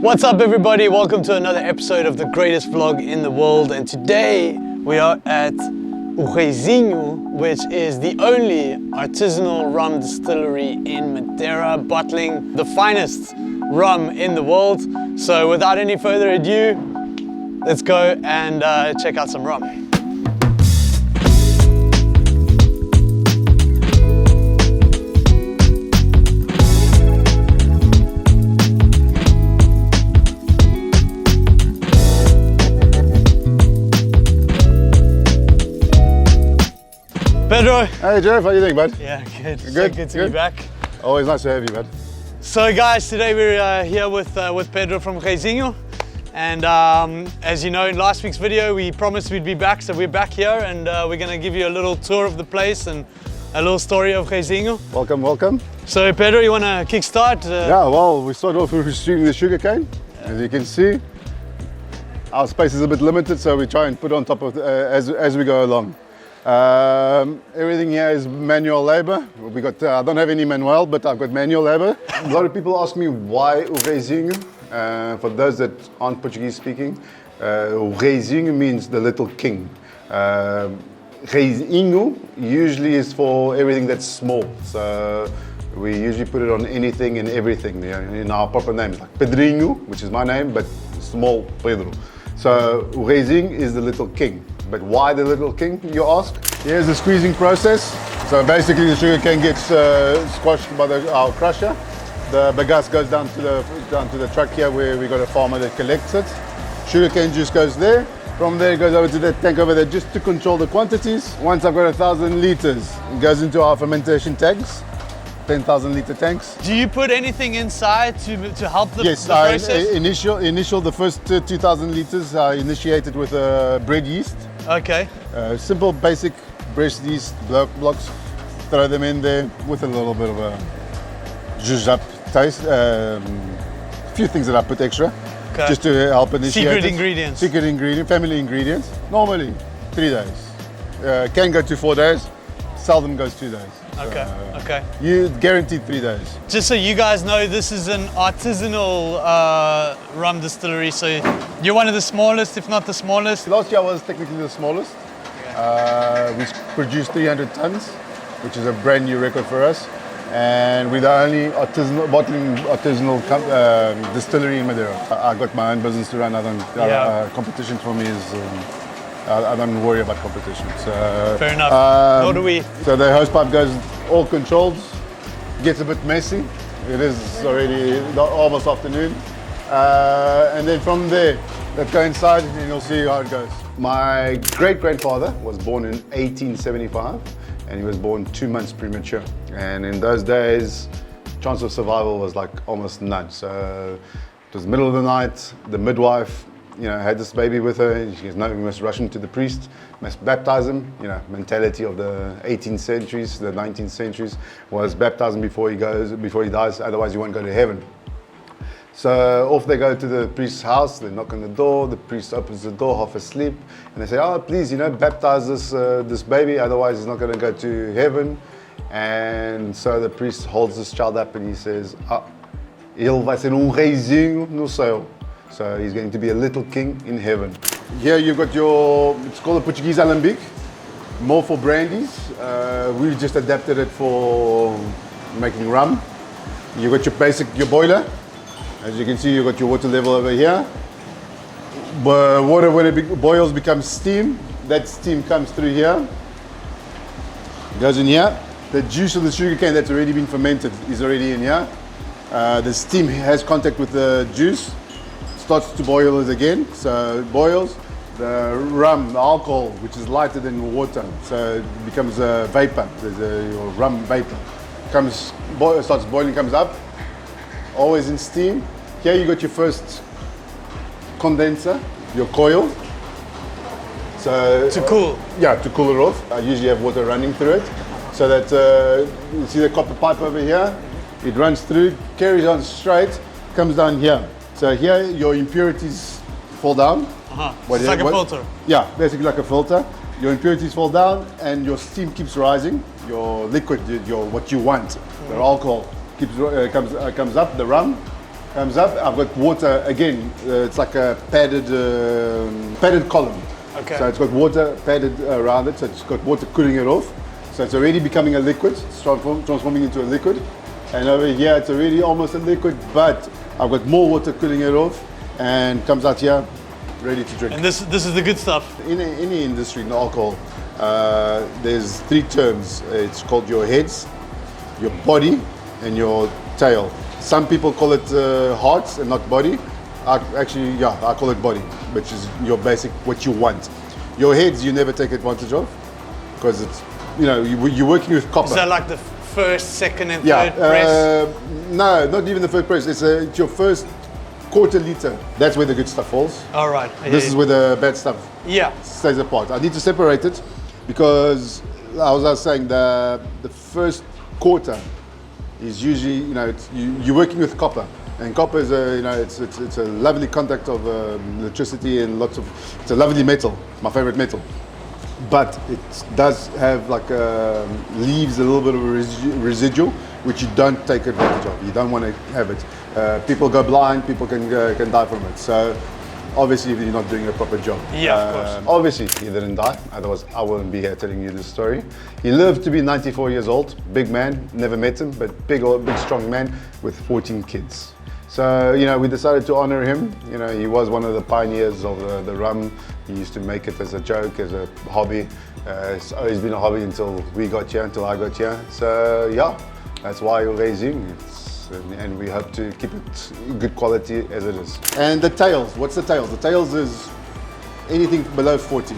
What's up everybody, welcome to another episode of the greatest vlog in the world, and today we are at Reizinho, which is the only artisanal rum distillery in Madeira, bottling the finest rum in the world. So without any further ado, let's go and check out some rum. Pedro! Hey Jeff, how you doing, bud? Yeah, good. Good? So good to be back. Always nice to have you, bud. So guys, today we're here with Pedro from Reizinho, and as you know, in last week's video we promised we'd be back, so we're back here, and we're going to give you a little tour of the place and a little story of Reizinho. Welcome, welcome. So Pedro, you want to kickstart? Yeah, well, we started off with shooting the sugarcane. As you can see, our space is a bit limited, so we try and put on top of as we go along. Everything here is manual labor. We got, I don't have any manual, but I've got manual labor. A lot of people ask me why Reizinho. For those that aren't Portuguese speaking, Reizinho means the little king. Reizinho usually is for everything that's small. So we usually put it on anything and everything. You know, in our proper names, like Pedrinho, which is my name, but small Pedro. So Reizinho is the little king. But why the little king, you ask? Here's the squeezing process. So basically the sugar cane gets squashed by our crusher. The bagasse goes down to the truck here where we got a farmer that collects it. Sugar cane juice goes there. From there it goes over to that tank over there just to control the quantities. Once I've got 1,000 liters, it goes into our fermentation tanks. 10,000 liter tanks. Do you put anything inside to help the, yes, the process? Initial, the first 2,000 liters are initiated with bread yeast. Okay. Simple, basic bread yeast blocks. Throw them in there with a little bit of a zhuzh-up taste. A few things that I put extra, okay, just to help initiate Secret it. ingredients. Secret ingredient, family ingredients. Normally 3 days. Can go to 4 days. Seldom goes 2 days. Okay, okay. You guaranteed 3 days. Just so you guys know, this is an artisanal rum distillery, so you're one of the smallest, if not the smallest. Last year was technically the smallest. Okay. We produced 300 tons, which is a brand new record for us. And we're the only bottling artisanal distillery in Madeira. I got my own business to run. I don't, competition for me is, I don't worry about competition. So, fair enough, nor do we. So the hose pipe goes all controlled, gets a bit messy. It is already almost afternoon. And then from there, let's go inside and you'll see how it goes. My great-grandfather was born in 1875 and he was born 2 months premature. And in those days, chance of survival was like almost none. So it was middle of the night, the midwife, you know, had this baby with her. She goes, no, we must rush him to the priest, must baptize him. You know, mentality of the 18th centuries, the 19th centuries was baptize him before he dies, otherwise he won't go to heaven. So off they go to the priest's house, they knock on the door, the priest opens the door half asleep, and they say, oh, please, you know, baptize this baby, otherwise he's not going to go to heaven. And so the priest holds this child up and he says, ele vai ser reizinho no céu. So he's going to be a little king in heaven. Here you've got it's called a Portuguese alambique, more for brandies. We just adapted it for making rum. You've got your boiler. As you can see, you've got your water level over here. But water, when it boils, becomes steam. That steam comes through here, goes in here. The juice of the sugarcane that's already been fermented is already in here. The steam has contact with the juice. Starts to boil it again, so it boils. The rum, the alcohol, which is lighter than water, so it becomes a vapor. There's your rum vapor. Starts boiling, comes up, always in steam. Here you got your first condenser, your coil. So to cool? Yeah, to cool it off. I usually have water running through it, so that you see the copper pipe over here. It runs through, carries on straight, comes down here. So here your impurities fall down. It's like a filter. Yeah, basically like a filter. Your impurities fall down and your steam keeps rising. Your liquid, what you want, the alcohol comes up, the rum, comes up. I've got water again. It's like a padded column. Okay. So it's got water padded around it. So it's got water cooling it off. So it's already becoming a liquid. It's transforming into a liquid. And over here, it's already almost a liquid, but I've got more water cooling it off, and comes out here, ready to drink. And this is the good stuff. In any industry, in alcohol, there's 3 terms. It's called your heads, your body, and your tail. Some people call it hearts and not body. I call it body, which is your basic, what you want. Your heads, you never take advantage of, because it's, you're working with copper. Is that like the first, second, and third press? No, not even the first press. It's your first quarter liter. That's where the good stuff falls. All right. This is where the bad stuff stays apart. I need to separate it because I was saying the first quarter is usually, you're working with copper, and copper is it's a lovely contact of electricity and it's a lovely metal, my favorite metal. But it does have leaves a little bit of a residual, which you don't take advantage of. You don't want to have it. People go blind, people can die from it. So obviously you're not doing a proper job. Yeah, of course. Obviously he didn't die, otherwise I wouldn't be here telling you this story. He lived to be 94 years old, big man, never met him, but big strong man with 14 kids. So, we decided to honor him. He was one of the pioneers of the rum. He used to make it as a joke, as a hobby. It's always been a hobby until I got here. So, yeah, that's why we're raising. And we hope to keep it good quality as it is. And the tails, what's the tails? The tails is anything below 40.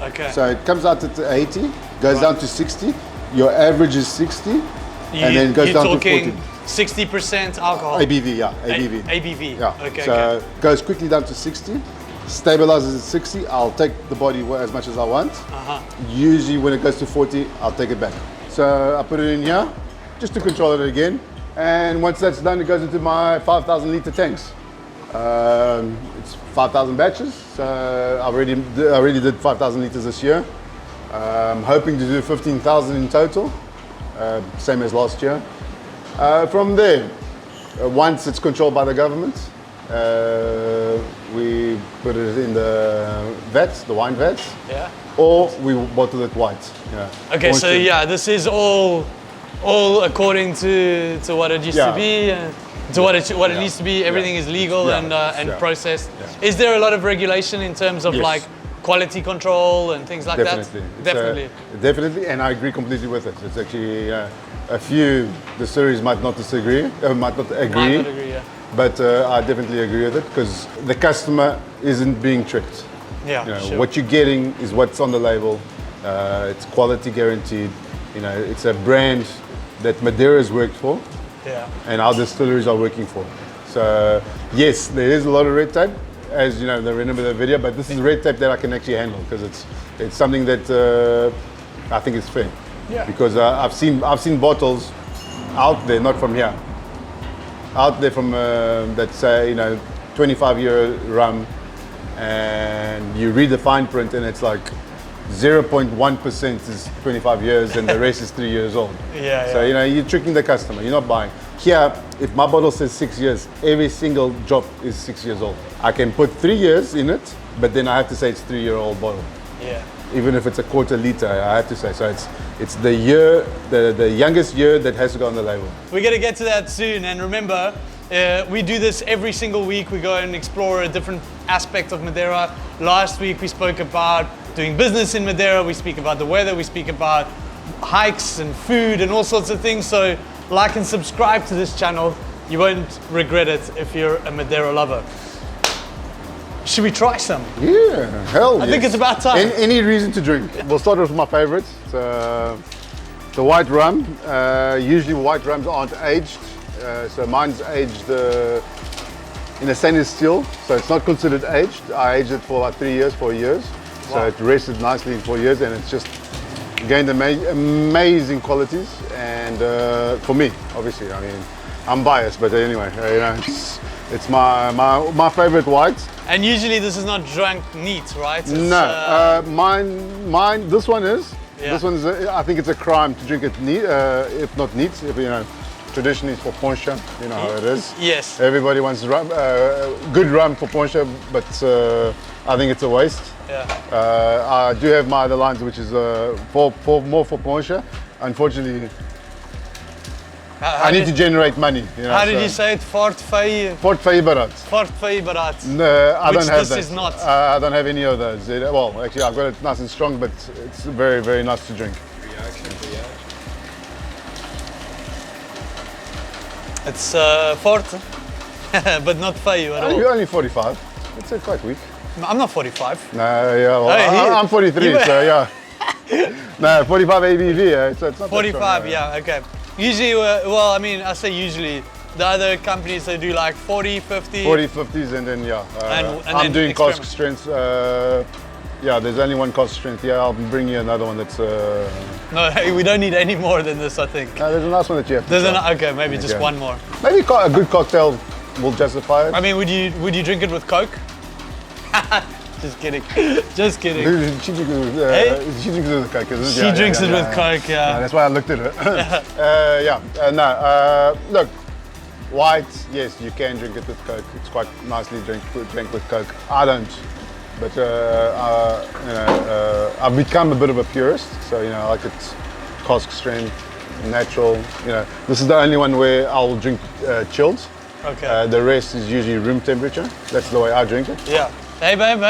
Okay. So it comes out at 80, goes down to 60. Your average is 60, and then goes down to 40. 60% alcohol. ABV, yeah, ABV. ABV. Yeah. Okay. So it goes quickly down to 60, stabilizes at 60. I'll take the body as much as I want. Usually when it goes to 40, I'll take it back. So I put it in here just to control it again. And once that's done, it goes into my 5,000 litre tanks. It's 5,000 batches. So I already did 5,000 litres this year. I'm hoping to do 15,000 in total, same as last year. From there, once it's controlled by the government, we put it in the vats, the wine vats, or we bottle it white. Yeah. Okay, so this is all according to what it used to be, to what it needs to be. Everything is legal and processed. Yeah. Is there a lot of regulation in terms of quality control and things like that? Definitely, and I agree completely with it. It's actually a few distilleries might not agree, but I definitely agree with it because the customer isn't being tricked. What you're getting is what's on the label. It's quality guaranteed. It's a brand that Madeira has worked for, and our distilleries are working for. So yes, there is a lot of red tape, as they remember the video, but this is red tape that I can actually handle because it's something that I think is fair. Yeah. Because I've seen bottles out there, not from here, out there from that say 25-year rum, and you read the fine print and it's like 0.1% is 25 years and the rest is 3 years old. So you're tricking the customer. You're not buying. Here, if my bottle says 6 years, every single drop is 6 years old. I can put 3 years in it, but then I have to say it's 3-year-old bottle. Even if it's a quarter liter, I have to say. So it's the year, the youngest year that has to go on the label. We're gonna get to that soon, and remember, we do this every single week. We go and explore a different aspect of Madeira. Last week we spoke about doing business in Madeira. We speak about the weather. We speak about hikes and food and all sorts of things. So like and subscribe to this channel. You won't regret it if you're a Madeira lover. Should we try some? Yeah, hell yes. I think it's about time. Any reason to drink. We'll start with my favorites. The white rum. Usually white rums aren't aged. So mine's aged in a stainless steel, so it's not considered aged. I aged it for about 3 years, 4 years. Wow. So it rested nicely in 4 years, and it's just gained amazing qualities. And for me, obviously, I mean, I'm biased, but anyway, it's my favorite white. And usually this is not drunk neat, right? No, mine. This one is. Yeah. This one's. I think it's a crime to drink it neat, if not neat. traditionally for poncha, you know how it is. Yes. Everybody wants rum, good rum for poncha, but I think it's a waste. Yeah. I do have my other lines, which is more for poncha. Unfortunately, I need to generate money. You know, how did you say it? Fort Fay Barat. No, I don't have this that. is not. I don't have any of those. Well, actually, I've got it nice and strong, but it's very, very nice to drink. It's Fort, but not Fay at all. You're only 45. It's quite weak. I'm not 45. No, yeah, well, Hey, I'm 43, so yeah. No, 45 ABV, yeah, it's not 45, that strong, yeah, okay. Usually, well, I mean, I say usually, the other companies, they do like 40, 50. 40, 50s, and then, yeah. And I'm then doing cask strength. Yeah, there's only one cask strength. Yeah, I'll bring you another one that's... No, hey, we don't need any more than this, I think. No, there's a nice one that you have to There's try. okay, maybe just one more. Maybe a good cocktail will justify it. I mean, would you drink it with Coke? Just kidding. Just kidding. She drinks it with Coke, isn't it? She drinks it with Coke, yeah. That's why I looked at her. Look, white, yes, you can drink it with Coke. It's quite nicely drink with Coke. I don't, but I've become a bit of a purist. So I like it cask strength, natural. This is the only one where I'll drink chilled. Okay. The rest is usually room temperature. That's the way I drink it. Yeah. Hey babe,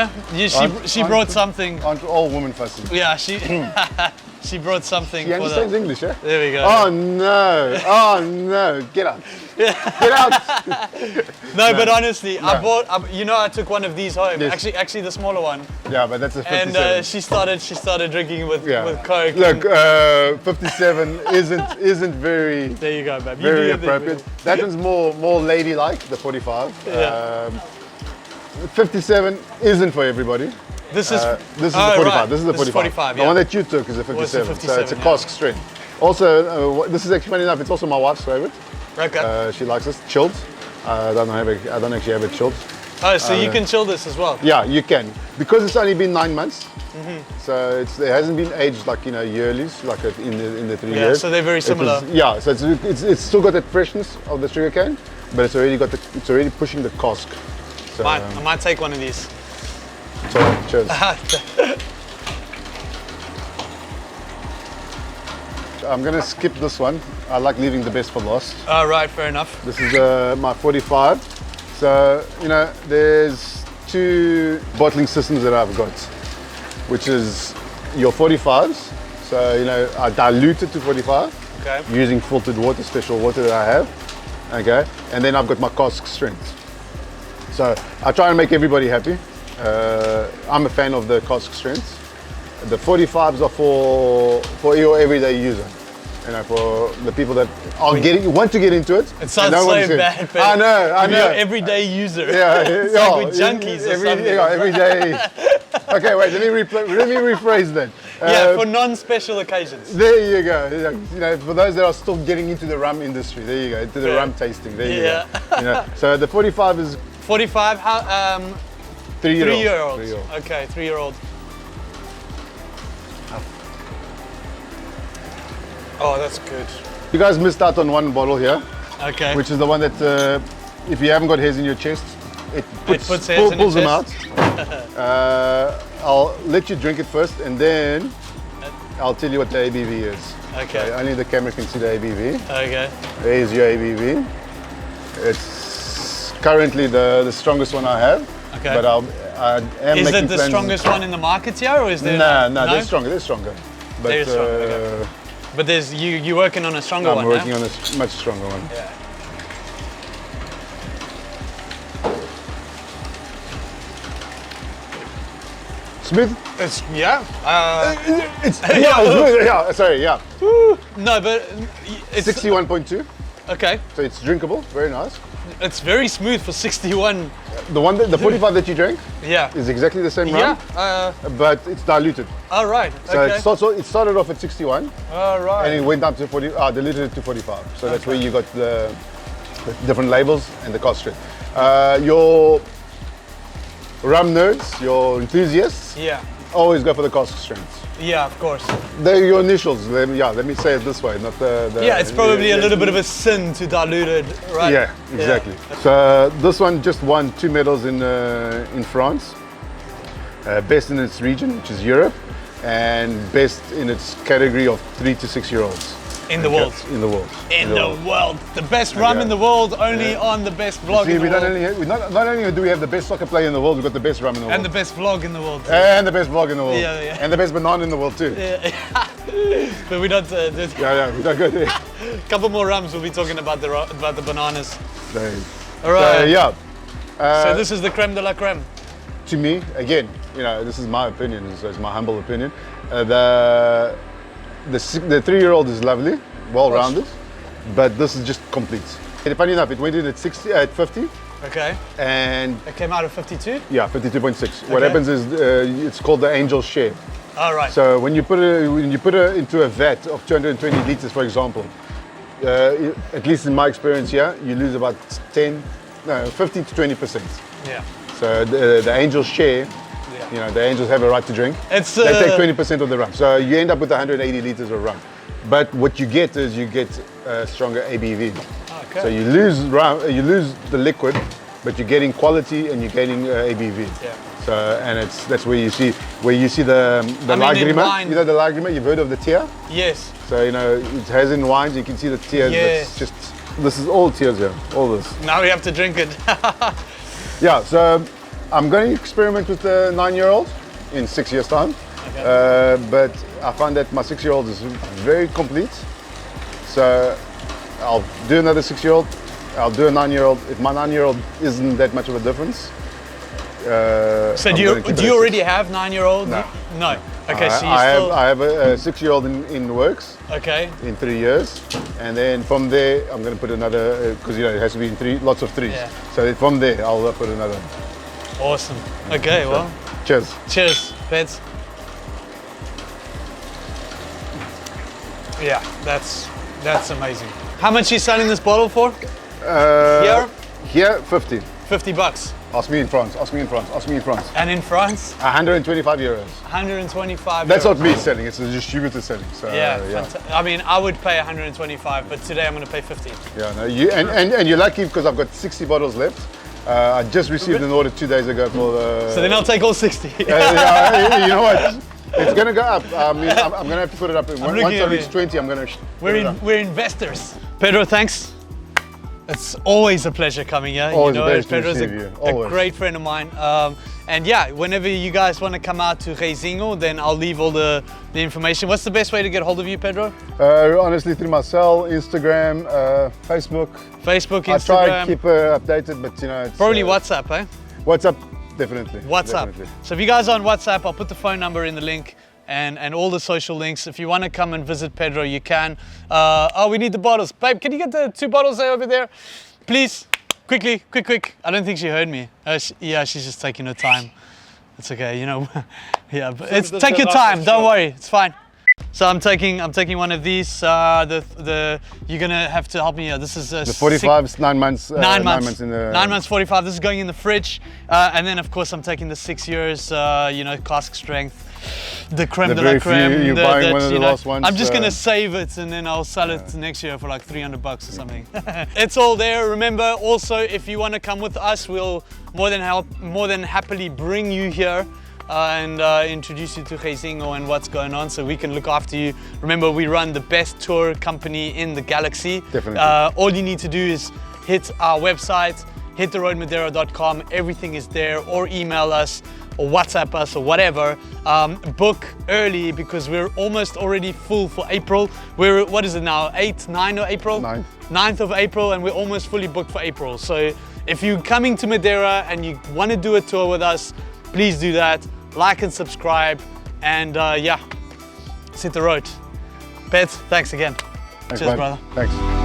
she brought something. Aren't all women fussy? Yeah, she brought something. She understands English, yeah? There we go. Oh no, get out. Get out. No, but honestly, I bought, I took one of these home. Yes. Actually the smaller one. Yeah, but that's a 57. And she started drinking with Coke. Look, 57 isn't very. There you go, babe. Very appropriate. That one's more ladylike, the 45. Yeah. 57 isn't for everybody. This is the 45. Right. This is the 45. The one that you took is a 57. So it's a cask strength. Also, this is actually funny enough. It's also my wife's favorite. Okay. She likes this chilled. I don't actually have it chilled. Oh, so you can chill this as well? Yeah, you can, because it's only been 9 months. So it hasn't been aged like yearlies, like in the 3 years. Yeah, so they're very similar. So it's still got that freshness of the sugarcane, but it's already pushing the cask. So, I might take one of these. So, cheers. I'm gonna skip this one. I like leaving the best for last. All right, fair enough. This is my 45. So there's 2 bottling systems that I've got, which is your 45s. So I dilute it to 45 using filtered water, special water that I have. Okay, and then I've got my cask strength. So I try and make everybody happy. I'm a fan of the cask strength. The 45s are for your everyday user. For the people that want to get into it. It sounds so bad, but I know. You're everyday user. Yeah, it's like with junkies or something. Every day. Okay, wait. Let me rephrase that. For non-special occasions. There you go. For those that are still getting into the rum industry, there you go. Into the rum tasting. There you go. So the 45 is 45. How? 3-year-old. 3-year-old. Okay, 3-year-old. Oh, that's good. You guys missed out on one bottle here. Okay. Which is the one that, if you haven't got hairs in your chest, it pulls them out. I'll let you drink it first, and then I'll tell you what the ABV is. Okay. So only the camera can see the ABV. Okay. There's your ABV. It's currently the strongest one I have. Okay. But I am Is making it the plans. strongest one in the market here, or is there? No, they're stronger. But they're stronger. Okay. But there's you're working on a stronger one. I'm working on a much stronger one. Yeah. Smooth? It's Sorry, yeah. No, but it's 61.2. Okay. So it's drinkable, very nice. It's very smooth for 61. The 45 that you drank Yeah. is exactly the same rum, but it's diluted. All right. So Okay. it started off at 61, All right. and it went down to 40. Diluted it to 45. So that's where you got the different labels and the cost strength. Your rum nerds, your enthusiasts, Yeah. always go for the cask strengths. Yeah, of course. They're your initials. Let me say it this way, not the Yeah, it's probably a little bit of a sin to dilute it, right? Yeah, exactly. Yeah. So this one just won 2 medals in France. Best in its region, which is Europe, and best in its category of 3 to 6 year olds. In the world. In the world. In the world. The best rum in the world, only on the best vlog in the world. Not only do we have the best soccer player in the world, we've got the best rum in the world. And the best vlog in the world. Too. And the best vlog in the world. Yeah. And the best banana in the world too. Yeah. But we don't. We don't go there. A couple more rums, we'll be talking about the bananas. All right. So, so this is the creme de la creme. To me, again, this is my opinion. So it's my humble opinion. The 3-year-old is lovely, well-rounded, but this is just complete. Funny enough, it went in at 50. Okay. And it came out of 52? Yeah, 52.6. Okay. What happens is it's called the angel share. All right. So when you put it into a vat of 220 liters, for example, at least in my experience here, you lose about 15 to 20%. Yeah. So the angel share. The angels have a right to drink. They take 20% of the rum. So you end up with 180 liters of rum. But what you get is stronger ABV. Okay. So you lose the liquid, but you're getting quality and you're getting ABV. Yeah. So that's where you see the lagrima. You know the lagrima. You've heard of the tear? Yes. So it has in wines. You can see the tears. Yes. This is all tears here. All this. Now we have to drink it. Yeah. So I'm going to experiment with the 9-year-old in 6 years' time. Okay. But I find that my 6-year-old is very complete. So I'll do another 6-year-old. I'll do a 9-year-old. If my 9-year-old isn't that much of a difference. So do you already have 9-year-old? No. No. Okay, so I have a 6-year-old in the works. Okay. In 3 years, and then from there I'm going to put another because it has to be in lots of 3s. Yeah. So from there I'll put another. Awesome. Okay, well. Cheers. Cheers, Peds. Yeah, that's amazing. How much are you selling this bottle for? Here, 50. 50 bucks. Ask me in France. And in France? 125 euros. 125 That's euros. not me selling, it's a distributor selling. So, yeah. I mean, I would pay 125, but today I'm going to pay 50. Yeah, no, and you're lucky because I've got 60 bottles left. I just received an order 2 days ago for the... So then I'll take all 60. You know what? It's going to go up. I mean, I'm going to have to put it up. Once I reach 20, I'm going to... We're investors. Pedro, thanks. It's always a pleasure coming here. Always a pleasure. Pedro's a great friend of mine. And yeah, whenever you guys want to come out to Reizinho, then I'll leave all the information. What's the best way to get hold of you, Pedro? Honestly, through my cell, Instagram, Facebook. Facebook, Instagram. I try to keep updated, but it's... Probably WhatsApp, eh? WhatsApp, definitely. WhatsApp. Definitely. So if you guys are on WhatsApp, I'll put the phone number in the link and all the social links. If you want to come and visit Pedro, you can. Oh, we need the bottles. Babe, can you get the 2 bottles there over there? Please, quickly, quick. I don't think she heard me. Yeah, she's just taking her time. It's okay, yeah, but take your time, don't worry, it's fine. So I'm taking one of these. You're gonna have to help me here. This is the 45's 9 months. 9 months. In the 9 months 45. This is going in the fridge, and then of course I'm taking the 6 years. Cask strength, the creme de la creme. You're buying one of the last ones. I'm just gonna save it and then I'll sell it next year for like 300 bucks or something. It's all there. Remember, also if you want to come with us, we'll more than happily bring you here. And introduce you to Reizinho and what's going on so we can look after you. Remember, we run the best tour company in the galaxy. Definitely. All you need to do is hit our website, hittheroadmadeira.com. Everything is there, or email us or WhatsApp us or whatever. Book early because we're almost already full for April. What is it now, 8th, 9th of April? 9th of April, and we're almost fully booked for April. So if you're coming to Madeira and you want to do a tour with us, please do that. Like and subscribe, and yeah, let's hit the road. Pet, thanks again. Thanks, Cheers, brother. Thanks.